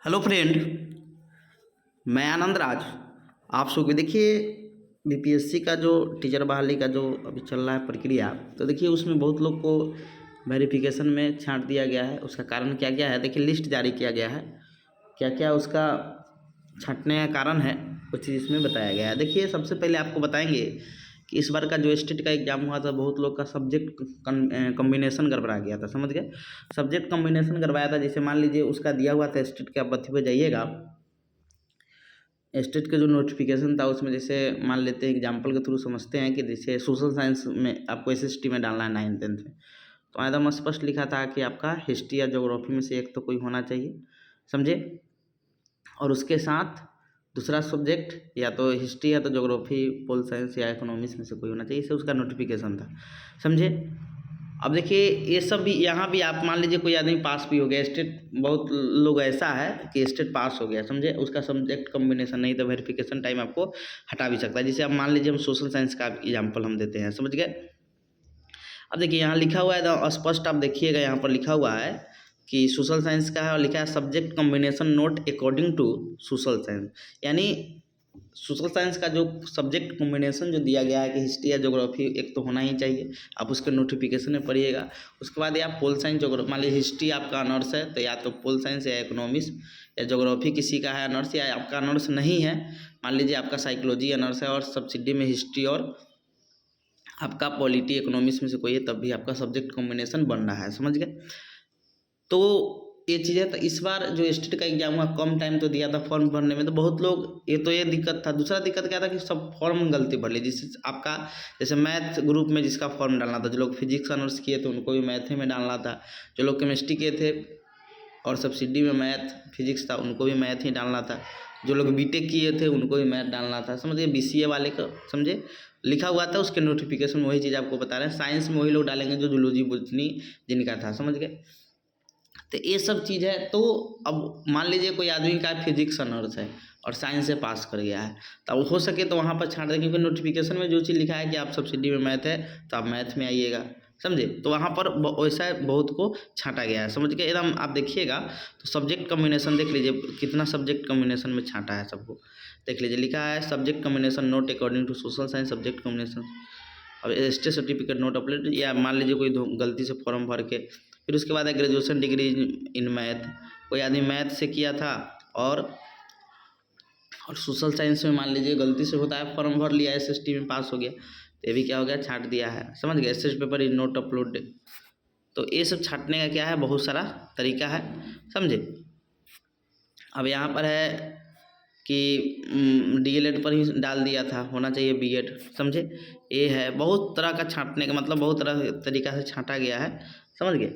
Hello friend, मैं आनंद राज। आप सबको देखिए, बीपीएससी का जो टीचर बहाली का जो अभी चल रहा है प्रक्रिया, तो देखिए उसमें बहुत लोग को वेरिफिकेशन में छांट दिया गया है। उसका कारण क्या क्या है, देखिए लिस्ट जारी किया गया है, क्या क्या उसका छांटने का कारण है, कुछ चीज़ इसमें बताया गया है। देखिए सबसे पहले आपको बताएंगे कि इस बार का जो स्टेट का एग्जाम हुआ था, बहुत लोग का सब्जेक्ट कम्बिनेशन गड़बड़ा गया था। समझ गए, सब्जेक्ट कम्बिनेशन गड़बड़ाया था। जैसे मान लीजिए उसका दिया हुआ था स्टेट के, आप बत्ती पे जाइएगा, स्टेट का जो नोटिफिकेशन था उसमें जैसे मान लेते हैं, एग्जाम्पल के थ्रू समझते हैं कि जैसे सोशल साइंस में आपको एसएसटी में डालना है 9th-10th में, तो एकदम स्पष्ट लिखा था कि आपका हिस्ट्री या ज्योग्राफी में से एक तो कोई होना चाहिए, समझे। और उसके साथ दूसरा सब्जेक्ट या तो हिस्ट्री या तो ज्योग्राफी, पोल साइंस या इकोनॉमिक्स में से कोई होना चाहिए, इससे उसका नोटिफिकेशन था, समझे। अब देखिए ये सब भी, यहाँ भी आप मान लीजिए कोई आदमी पास भी हो गया स्टेट, बहुत लोग ऐसा है कि स्टेट पास हो गया, समझे, उसका सब्जेक्ट कॉम्बिनेशन नहीं, तो वेरिफिकेशन टाइम आपको हटा भी सकता है। जैसे अब मान लीजिए हम सोशल साइंस का एग्जाम्पल हम देते हैं, समझ गए। अब देखिए यहाँ लिखा हुआ है, तो स्पष्ट आप देखिएगा, यहाँ पर लिखा हुआ है कि सोशल साइंस का है और लिखा है subject combination not according to social science, यानी सोशल साइंस का जो सब्जेक्ट कॉम्बिनेशन जो दिया गया है कि हिस्ट्री या ज्योग्राफी एक तो होना ही चाहिए, आप उसके नोटिफिकेशन में पढ़िएगा। उसके बाद या पोल साइंस ज्योग्राफी, मान लीजिए हिस्ट्री आपका ऑनर्स है तो या तो पोल साइंस या इकोनॉमिक्स, या ज्योग्राफी किसी का है ऑनर्स, या आपका ऑनर्स नहीं है, मान लीजिए आपका साइकोलॉजी ऑनर्स है और सब्सिडी में हिस्ट्री और आपका पॉलिटी इकोनॉमिक्स में से कोई है, तब भी आपका सब्जेक्ट कॉम्बिनेशन बन रहा है, समझ गए। तो ये चीज़ें, तो इस बार जो स्टेट का एग्जाम हुआ कम टाइम तो दिया था फॉर्म भरने में, तो बहुत लोग, ये दिक्कत था। दूसरा दिक्कत क्या था कि सब फॉर्म गलती भर ली, जिससे आपका जैसे मैथ ग्रुप में जिसका फॉर्म डालना था, जो लोग फिजिक्स ऑनर्स किए थे उनको भी मैथ ही में डालना था, जो लोग केमिस्ट्री किए थे और सब्सिडी में मैथ फिजिक्स था उनको भी मैथ ही डालना था, जो लोग बीटेक किए थे उनको भी मैथ डालना था, समझिए। बीसीए वाले का समझे लिखा हुआ था उसके नोटिफिकेशन में, वही चीज़ आपको बता रहे हैं। साइंस में वही लोग डालेंगे जो जूलॉजी बोटनी जिनका था, समझ गए। तो ये सब चीज़ है। तो अब मान लीजिए कोई आदमी का फिजिक्स ऑनर्स है और साइंस से पास कर गया है, तो अब हो सके तो वहाँ पर छाँट दें, क्योंकि नोटिफिकेशन में जो चीज़ लिखा है कि आप सब्सिडी में मैथ है तो आप मैथ में आइएगा, समझे। तो वहाँ पर वैसा बहुत को छाँटा गया है, समझ के एकदम। आप देखिएगा तो सब्जेक्ट कम्बिनेशन देख लीजिए, कितना सब्जेक्ट कम्बिनेशन में छाँटा है सबको, देख लीजिए। लिखा है subject combination not according to social science subject combination. अब स्टेट सर्टिफिकेट नोट अपलोड, या मान लीजिए कोई गलती से फॉर्म भर के, फिर उसके बाद है ग्रेजुएशन डिग्री इन मैथ, कोई आदमी मैथ से किया था और सोशल साइंस में मान लीजिए गलती से होता है फॉर्म भर लिया, एसएसटी में पास हो गया, तो ये भी क्या हो गया, छांट दिया है, समझ गए। SS paper in note upload, तो ये सब छांटने का क्या है, बहुत सारा तरीका है, समझे। अब यहाँ पर है कि डीएलएड पर ही डाल दिया था, होना चाहिए बीएड, समझे। ये है बहुत तरह का छांटने का मतलब, बहुत तरह तरीका से छांटा गया है, समझ गए।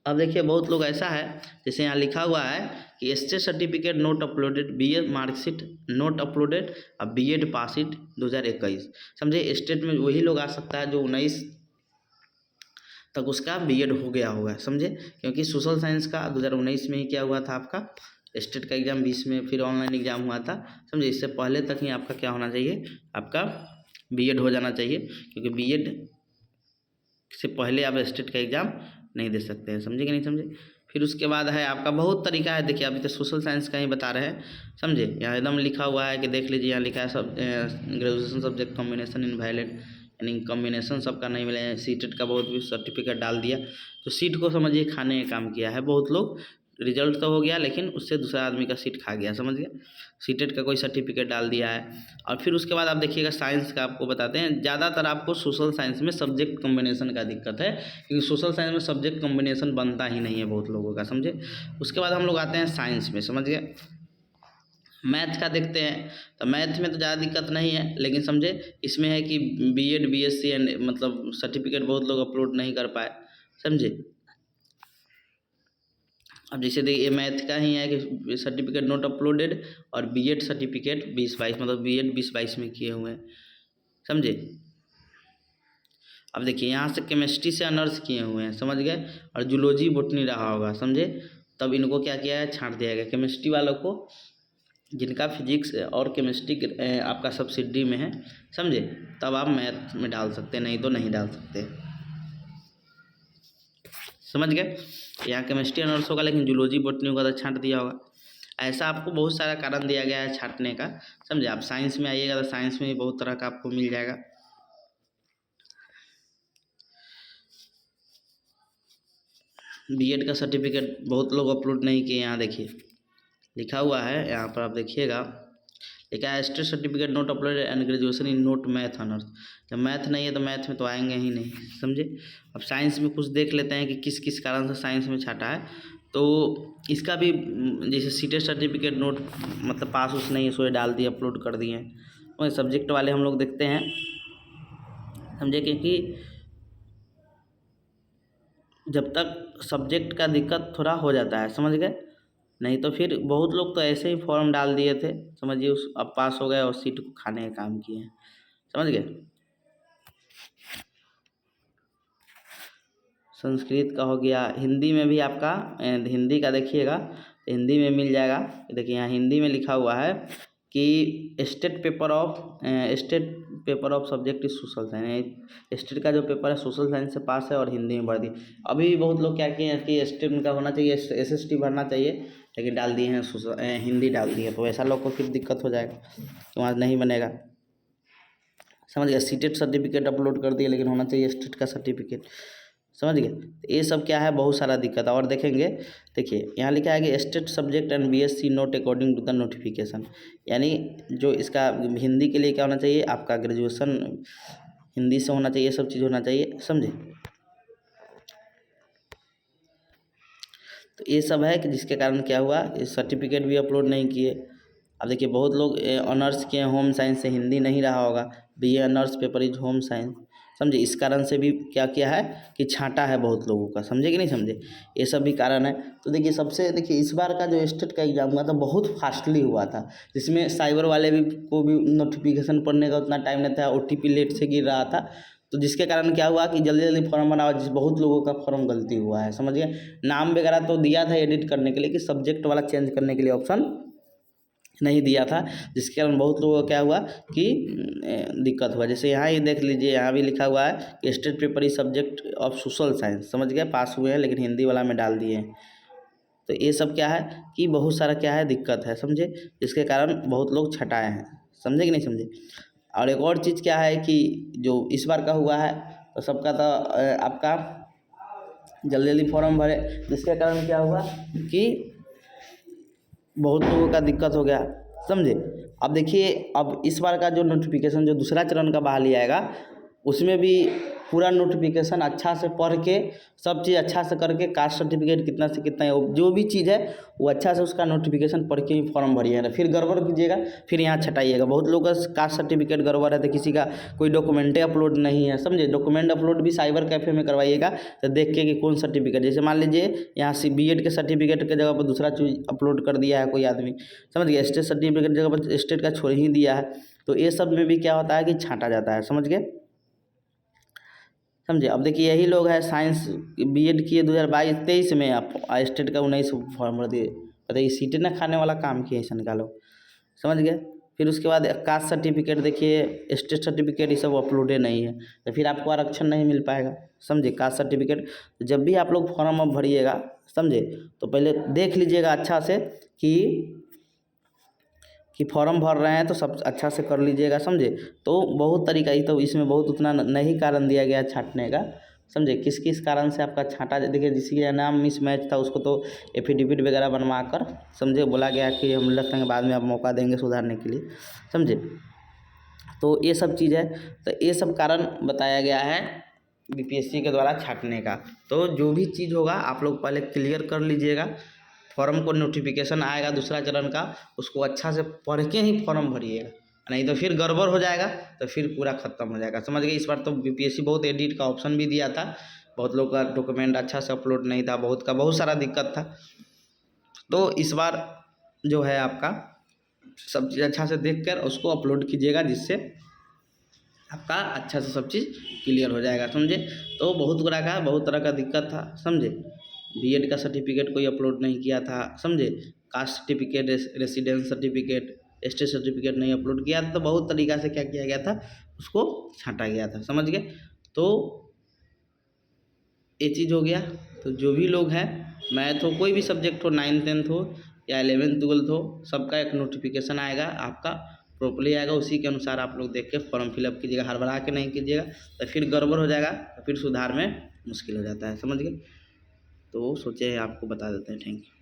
अब देखिए बहुत लोग ऐसा है, जैसे यहाँ लिखा हुआ है कि state certificate not uploaded, BEd marksheet not uploaded, अब बीएड पासिट 2021, समझे। स्टेट में वही लोग आ सकता है जो 19 तक उसका बीएड हो गया होगा, समझे, क्योंकि सोशल साइंस का 2019 में ही क्या हुआ था, आपका स्टेट का एग्ज़ाम 20 में, फिर ऑनलाइन एग्ज़ाम हुआ था, समझे। इससे पहले तक ही आपका क्या होना चाहिए, आपका बीएड हो जाना चाहिए, क्योंकि बीएड से पहले आप स्टेट का एग्ज़ाम नहीं दे सकते हैं, समझे कि नहीं समझे। फिर उसके बाद है आपका बहुत तरीका है, देखिए अभी तो सोशल साइंस का ही बता रहे हैं, समझे। यहाँ एकदम लिखा हुआ है कि देख लीजिए, यहाँ लिखा है सब ग्रेजुएशन सब्जेक्ट कॉम्बिनेशन इनवैलिड, यानी कॉम्बिनेशन सबका नहीं मिले। सीटेट का बहुत भी सर्टिफिकेट डाल दिया, तो सीट को समझिए खाने का काम किया है बहुत लोग। रिजल्ट तो हो गया लेकिन उससे दूसरा आदमी का सीट खा गया, समझ गया। सीटेट का कोई सर्टिफिकेट डाल दिया है। और फिर उसके बाद आप देखिएगा साइंस का, आपको बताते हैं ज़्यादातर आपको सोशल साइंस में सब्जेक्ट कॉम्बिनेशन का दिक्कत है, क्योंकि सोशल साइंस में सब्जेक्ट कॉम्बिनेशन बनता ही नहीं है बहुत लोगों का, समझे। उसके बाद हम लोग आते हैं साइंस में, समझ गए। मैथ का देखते हैं, तो मैथ में तो ज़्यादा दिक्कत नहीं है, लेकिन समझे इसमें है कि बीएड बीएससी एंड मतलब सर्टिफिकेट बहुत लोग अपलोड नहीं कर पाए, समझे। अब जैसे देखिए मैथ का ही है कि सर्टिफिकेट नोट अपलोडेड, और बीएड सर्टिफिकेट 2022, मतलब बीएड 2022 में किए हुए हैं, समझे। अब देखिए यहाँ से केमिस्ट्री से ऑनर्स किए हुए हैं, समझ गए, और जूलॉजी बोटनी रहा होगा, समझे। तब इनको क्या किया है, छांट दिया गया। केमिस्ट्री वालों को, जिनका फिजिक्स और केमिस्ट्री आपका सब्सिडी में है, समझे, तब आप मैथ में डाल सकते हैं, नहीं तो नहीं डाल सकते, समझ गए। यहाँ केमिस्ट्री ऑनर्स होगा लेकिन जूलॉजी बोटनी होगा तो छांट दिया होगा। ऐसा आपको बहुत सारा कारण दिया गया है छांटने का, समझे। आप साइंस में आइएगा तो साइंस में भी बहुत तरह का आपको मिल जाएगा। बीएड का सर्टिफिकेट बहुत लोग अपलोड नहीं किए, यहाँ देखिए लिखा हुआ है, यहाँ पर आप देखिएगा लिखा है state certificate not uploaded and graduation in note math honours. जब मैथ नहीं है तो मैथ में तो आएंगे ही नहीं, समझे। अब साइंस में कुछ देख लेते हैं कि किस किस कारण से साइंस में छाटा है। तो इसका भी जैसे सीटेट सर्टिफिकेट नोट मतलब पास उस नहीं है, सो डाल दिए अपलोड कर दिए हैं। और सब्जेक्ट वाले हम लोग देखते हैं, समझे, क्योंकि जब तक सब्जेक्ट का दिक्कत थोड़ा हो जाता है, समझ गए। नहीं तो फिर बहुत लोग तो ऐसे ही फॉर्म डाल दिए थे, समझिए, उस अब पास हो गए और सीट को खाने का काम किए हैं, समझ गए। संस्कृत का हो गया, हिंदी में भी आपका हिंदी का देखिएगा, हिंदी में मिल जाएगा। देखिए यहाँ हिंदी में लिखा हुआ है कि state paper of subject is social science. State का जो पेपर है सोशल साइंस से पास है और हिंदी में भर दिए। अभी भी बहुत लोग क्या किए हैं कि स्टेट का होना चाहिए, SST भरना चाहिए, लेकिन डाल दिए हैं हिंदी डाल दिए, तो ऐसा लोग को फिर दिक्कत हो जाएगा, तो वहाँ नहीं बनेगा, समझ गया। सीटेट सर्टिफिकेट अपलोड कर दिए, लेकिन होना चाहिए स्टेट का सर्टिफिकेट, समझ गए। तो ये सब क्या है, बहुत सारा दिक्कत है। और देखेंगे, देखिए यहाँ लिखा है कि state subject and BSc not according to the notification, यानी जो इसका हिंदी के लिए क्या होना चाहिए, आपका ग्रेजुएशन हिंदी से होना चाहिए, ये सब चीज़ होना चाहिए, समझे। तो ये सब है कि जिसके कारण क्या हुआ, सर्टिफिकेट भी अपलोड नहीं किए। अब देखिए बहुत लोग ऑनर्स किए होम साइंस से, हिंदी नहीं रहा होगा, BA honours paper is home science, समझे। इस कारण से भी क्या किया है कि छांटा है बहुत लोगों का, समझे कि नहीं समझे। ये सब भी कारण है। तो देखिए सबसे देखिए इस बार का जो स्टेट का एग्जाम हुआ था बहुत फास्टली हुआ था, जिसमें साइबर वाले भी को भी नोटिफिकेशन पढ़ने का उतना टाइम नहीं था, OTP लेट से गिर रहा था। तो जिसके कारण क्या हुआ कि जल्दी जल्दी फॉर्म बना, जिस बहुत लोगों का फॉर्म गलती हुआ है, समझिए। नाम वगैरह तो दिया था एडिट करने के लिए, कि सब्जेक्ट वाला चेंज करने के लिए ऑप्शन नहीं दिया था, जिसके कारण बहुत लोगों का क्या हुआ कि दिक्कत हुआ। जैसे यहाँ ही देख लीजिए, यहाँ भी लिखा हुआ है कि state paper is subject of social science, समझ गए, पास हुए हैं लेकिन हिंदी वाला में डाल दिए हैं। तो ये सब क्या है कि बहुत सारा क्या है दिक्कत है, समझे, जिसके कारण बहुत लोग छटाए हैं, समझे कि नहीं समझे। और एक और चीज़ क्या है कि जो इस बार का हुआ है, तो सबका तो आपका जल्दी जल्दी फॉर्म भरे, जिसके कारण क्या हुआ कि बहुत लोगों का दिक्कत हो गया, समझे। अब देखिए, अब इस बार का जो नोटिफिकेशन जो दूसरा चरण का बहाली आएगा, उसमें भी पूरा नोटिफिकेशन अच्छा से पढ़ के, सब चीज़ अच्छा से करके, कास्ट सर्टिफिकेट कितना से कितना है, जो भी चीज़ है वो अच्छा से उसका नोटिफिकेशन पढ़ के ही फॉर्म भरिएगा, फिर गड़बड़ कीजिएगा, फिर यहाँ छटाइएगा। बहुत लोग का कास्ट सर्टिफिकेट गड़बड़ है, तो किसी का कोई डॉक्यूमेंटे अपलोड नहीं है, समझे। डॉक्यूमेंट अपलोड भी साइबर कैफ़े में करवाइएगा, तो देख के कि कौन सर्टिफिकेट, जैसे मान लीजिए यहाँ से BEड के सर्टिफिकेट के जगह पर दूसरा चीज़ अपलोड कर दिया है कोई आदमी, समझ गया, स्टेट सर्टिफिकेट जगह पर स्टेट का छोड़ ही दिया है, तो ये सब में भी क्या होता है कि छांटा जाता है, समझ गए, समझे। अब देखिए यही लोग हैं साइंस BEड किए 2022-23 में, आप स्टेट का 19 फॉर्म भर दिए, बताइए सीटें ना खाने वाला काम किए ऐसा निकालो, समझ गए। फिर उसके बाद कास्ट सर्टिफिकेट देखिए, स्टेट सर्टिफिकेट ये सब अपलोडे नहीं है, तो फिर आपको आरक्षण नहीं मिल पाएगा, समझे। कास्ट सर्टिफिकेट जब भी आप लोग फॉर्म अब भरिएगा, समझे, तो पहले देख लीजिएगा अच्छा से कि फॉर्म भर रहे हैं तो सब अच्छा से कर लीजिएगा, समझे। तो बहुत तरीका ही, तो इसमें बहुत उतना नहीं कारण दिया गया छांटने का, समझे। किस किस कारण से आपका छांटा, देखिए जिसकी नाम मिसमैच था उसको तो एफिडेविट वगैरह बनवा कर, समझे, बोला गया कि हम रखेंगे, बाद में आप मौका देंगे सुधारने के लिए, समझे। तो ये सब चीज़ है, तो ये सब कारण बताया गया है BPSC के द्वारा छांटने का। तो जो भी चीज़ होगा आप लोग पहले क्लियर कर लीजिएगा, फॉर्म को नोटिफिकेशन आएगा दूसरा चरण का, उसको अच्छा से पढ़ के ही फॉर्म भरिएगा, नहीं तो फिर गड़बड़ हो जाएगा, तो फिर पूरा ख़त्म हो जाएगा, समझ गए। इस बार तो BPSC बहुत एडिट का ऑप्शन भी दिया था, बहुत लोग का डॉक्यूमेंट अच्छा से अपलोड नहीं था, बहुत सारा दिक्कत था। तो इस बार जो है आपका सब चीज़ अच्छा से देख कर उसको अपलोड कीजिएगा, जिससे आपका अच्छा से सब चीज़ क्लियर हो जाएगा, समझे। तो बहुत तरह का दिक्कत था, समझे। BEड का सर्टिफिकेट कोई अपलोड नहीं किया था, समझे। Caste certificate, residence certificate, state certificate नहीं अपलोड किया था, तो बहुत तरीक़ा से क्या किया गया था, उसको छांटा गया था, समझ गए। तो ये चीज़ हो गया। तो जो भी लोग हैं, मैथ हो, कोई भी सब्जेक्ट हो, 9th 10th हो या 11th 12th हो, सबका एक नोटिफिकेशन आएगा, आपका प्रॉपर्ली आएगा, उसी के अनुसार आप लोग देख के फॉर्म फिलअप कीजिएगा, हड़बड़ा के नहीं कीजिएगा, तो फिर गड़बड़ हो जाएगा, तो फिर सुधार में मुश्किल हो जाता है, समझ गए। तो सोचे आपको बता देते हैं। Thank you.